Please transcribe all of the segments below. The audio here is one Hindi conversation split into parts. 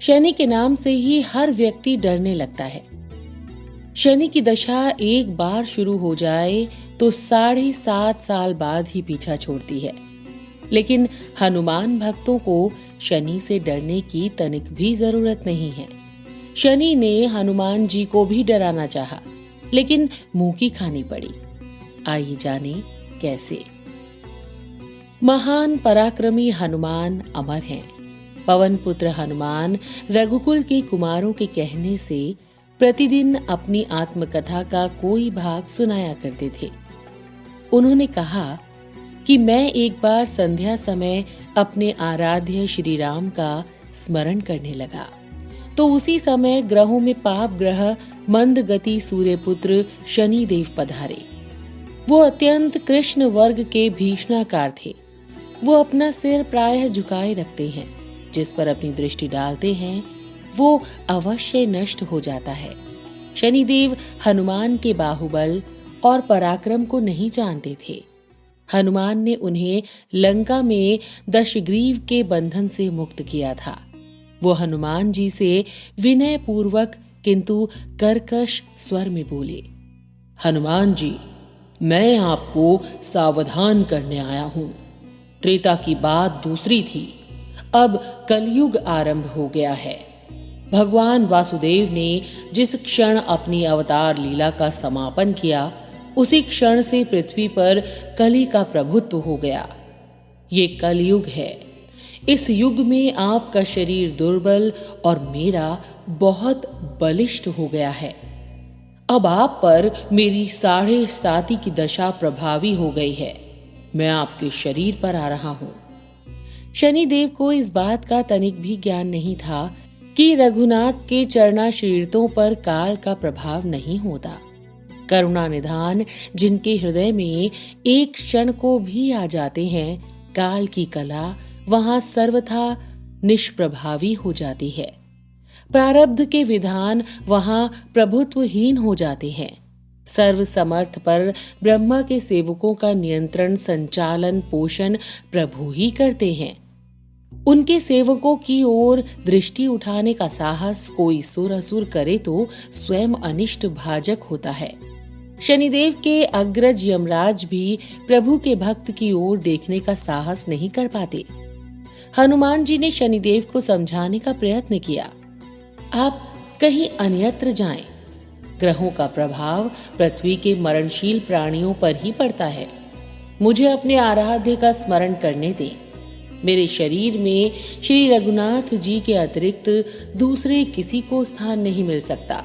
शनि के नाम से ही हर व्यक्ति डरने लगता है। शनि की दशा एक बार शुरू हो जाए तो 7.5 साल बाद ही पीछा छोड़ती है। लेकिन हनुमान भक्तों को शनि से डरने की तनिक भी जरूरत नहीं है। शनि ने हनुमान जी को भी डराना चाहा, लेकिन मुंह की खानी पड़ी। आइए जाने कैसे। महान पराक्रमी हनुमान अमर हैं। पवन पुत्र हनुमान रघुकुल के कुमारों के कहने से प्रतिदिन अपनी आत्मकथा का कोई भाग सुनाया करते थे। उन्होंने कहा कि मैं एक बार संध्या समय अपने आराध्य श्री राम का स्मरण करने लगा तो उसी समय ग्रहों में पाप ग्रह मंद गति सूर्यपुत्र शनि देव पधारे। वो अत्यंत कृष्ण वर्ग के भीषणाकार थे। वो अपना सिर प्रायः झुकाए रखते हैं। जिस पर अपनी दृष्टि डालते हैं वो अवश्य नष्ट हो जाता है। शनिदेव हनुमान के बाहुबल और पराक्रम को नहीं जानते थे। हनुमान ने उन्हें लंका में दशग्रीव के बंधन से मुक्त किया था। वो हनुमान जी से विनय पूर्वक किंतु कर्कश स्वर में बोले, हनुमान जी, मैं आपको सावधान करने आया हूं। त्रेता की बात दूसरी थी, अब कलयुग आरंभ हो गया है। भगवान वासुदेव ने जिस क्षण अपनी अवतार लीला का समापन किया उसी क्षण से पृथ्वी पर कली का प्रभुत्व हो गया। ये कलयुग है। इस युग में आपका शरीर दुर्बल और मेरा बहुत बलिष्ठ हो गया है। अब आप पर मेरी 7.5 की दशा प्रभावी हो गई है। मैं आपके शरीर पर आ रहा हूं। शनिदेव को इस बात का तनिक भी ज्ञान नहीं था कि रघुनाथ के चरणाश्रितों पर काल का प्रभाव नहीं होता। करुणा निधान जिनके हृदय में एक क्षण को भी आ जाते हैं, काल की कला वहां सर्वथा निष्प्रभावी हो जाती है। प्रारब्ध के विधान वहां प्रभुत्वहीन हो जाते हैं। सर्व समर्थ पर ब्रह्मा के सेवकों का नियंत्रण, संचालन, पोषण प्रभु ही करते हैं। उनके सेवकों की ओर दृष्टि उठाने का साहस कोई सुर असुर करे तो स्वयं अनिष्ट भाजक होता है। शनिदेव के अग्रज यमराज भी प्रभु के भक्त की ओर देखने का साहस नहीं कर पाते। हनुमान जी ने शनिदेव को समझाने का प्रयत्न किया, आप कहीं अन्यत्र जाएं। ग्रहों का प्रभाव पृथ्वी के मरणशील प्राणियों पर ही पड़ता है। मुझे अपने आराध्य का स्मरण करने दें। मेरे शरीर में श्री रघुनाथ जी के अतिरिक्त दूसरे किसी को स्थान नहीं मिल सकता।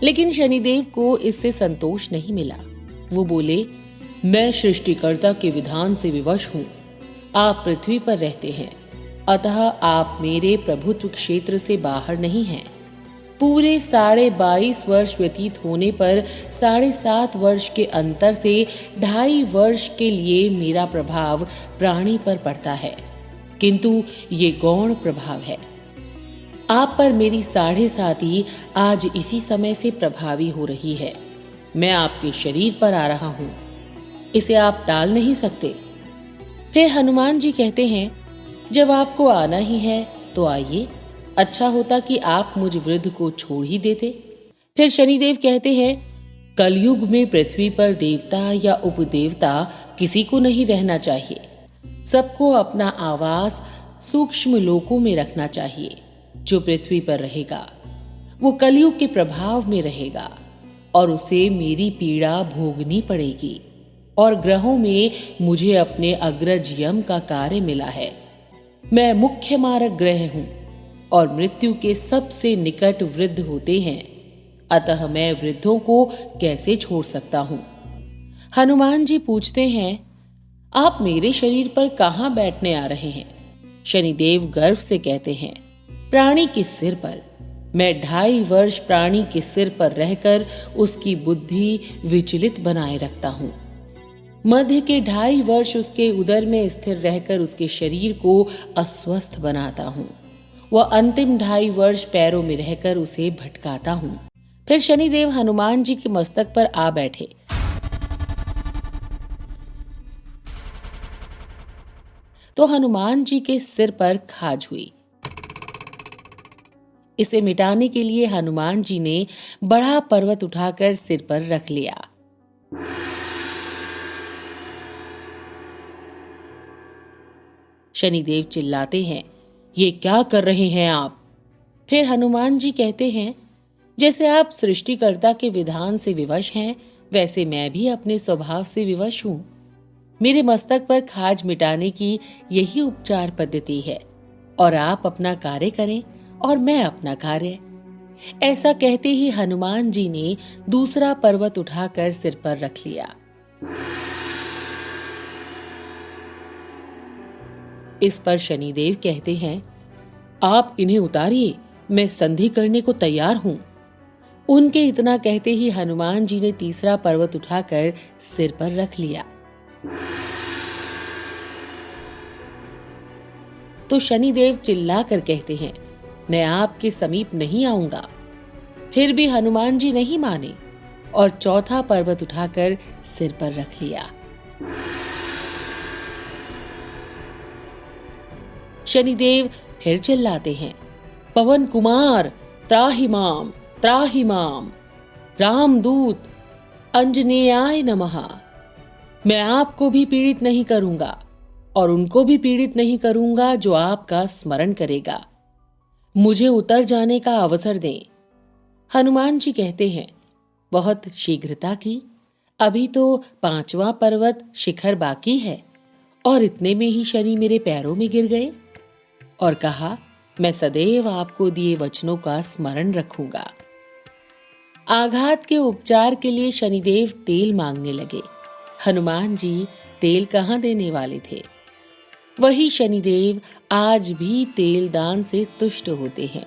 लेकिन शनिदेव को इससे संतोष नहीं मिला। वो बोले, मैं सृष्टिकर्ता के विधान से विवश हूं। आप पृथ्वी पर रहते हैं, अतः आप मेरे प्रभुत्व क्षेत्र से बाहर नहीं हैं। पूरे 22.5 वर्ष व्यतीत होने पर 7.5 वर्ष के अंतर से 2.5 वर्ष के लिए मेरा प्रभाव प्राणी पर पड़ता है, किंतु ये गौण प्रभाव है। आप पर मेरी 7.5 आज इसी समय से प्रभावी हो रही है। मैं आपके शरीर पर आ रहा हूं, इसे आप टाल नहीं सकते। फिर हनुमान जी कहते हैं, जब आपको आना ही है तो आइए। अच्छा होता कि आप मुझ वृद्ध को छोड़ ही देते। फिर शनिदेव कहते हैं, कलयुग में पृथ्वी पर देवता या उपदेवता किसी को नहीं रहना चाहिए। सबको अपना आवास सूक्ष्म लोकों में रखना चाहिए। जो पृथ्वी पर रहेगा वो कलयुग के प्रभाव में रहेगा और उसे मेरी पीड़ा भोगनी पड़ेगी। और ग्रहों में मुझे अपने अग्रज यम का कार्य मिला है। मैं मुख्य मारक ग्रह हूं और मृत्यु के सबसे निकट वृद्ध होते हैं, अतः मैं वृद्धों को कैसे छोड़ सकता हूं। हनुमान जी पूछते हैं, आप मेरे शरीर पर कहां बैठने आ रहे हैं। शनिदेव गर्व से कहते हैं, प्राणी के सिर पर। मैं 2.5 वर्ष प्राणी के सिर पर रहकर उसकी बुद्धि विचलित बनाए रखता हूं। मध्य के 2.5 वर्ष उसके उदर में स्थिर रहकर उसके शरीर को अस्वस्थ बनाता हूं। वह अंतिम 2.5 वर्ष पैरों में रहकर उसे भटकाता हूं। फिर शनिदेव हनुमान जी के मस्तक पर आ बैठे। तो हनुमान जी के सिर पर खाज हुई। इसे मिटाने के लिए हनुमान जी ने बड़ा पर्वत उठाकर सिर पर रख लिया। शनिदेव चिल्लाते हैं, ये क्या कर रहे हैं आप? फिर हनुमान जी कहते हैं, जैसे आप सृष्टिकर्ता के विधान से विवश हैं, वैसे मैं भी अपने स्वभाव से विवश हूं। मेरे मस्तक पर खाज मिटाने की यही उपचार पद्धति है, और आप अपना कार्य करें और मैं अपना कार्य। ऐसा कहते ही हनुमान जी ने दूसरा पर्वत उठाकर सिर पर रख लिया। इस पर शनिदेव कहते हैं, आप इन्हें उतारिए, मैं संधि करने को तैयार हूं। उनके इतना कहते ही हनुमान जी ने तीसरा पर्वत उठाकर सिर पर रख लिया। तो शनिदेव चिल्लाकर कहते हैं, मैं आपके समीप नहीं आऊंगा। फिर भी हनुमान जी नहीं माने और चौथा पर्वत उठाकर सिर पर रख लिया। शनिदेव फिर चिल्लाते हैं, पवन कुमार त्राहि माम, त्राहि माम। रामदूत अंजनेयाय नमः। मैं आपको भी पीड़ित नहीं करूंगा और उनको भी पीड़ित नहीं करूंगा जो आपका स्मरण करेगा। मुझे उतर जाने का अवसर दें। हनुमान जी कहते हैं, बहुत शीघ्रता की, अभी तो 5वां पर्वत शिखर बाकी है और इतने में ही शनि मेरे पैरों में गिर गए। और कहा, मैं सदैव आपको दिए वचनों का स्मरण रखूंगा। आघात के उपचार के लिए शनिदेव तेल मांगने लगे। हनुमान जी तेल कहां देने वाले थे? वही शनिदेव आज भी तेल दान से तुष्ट होते हैं।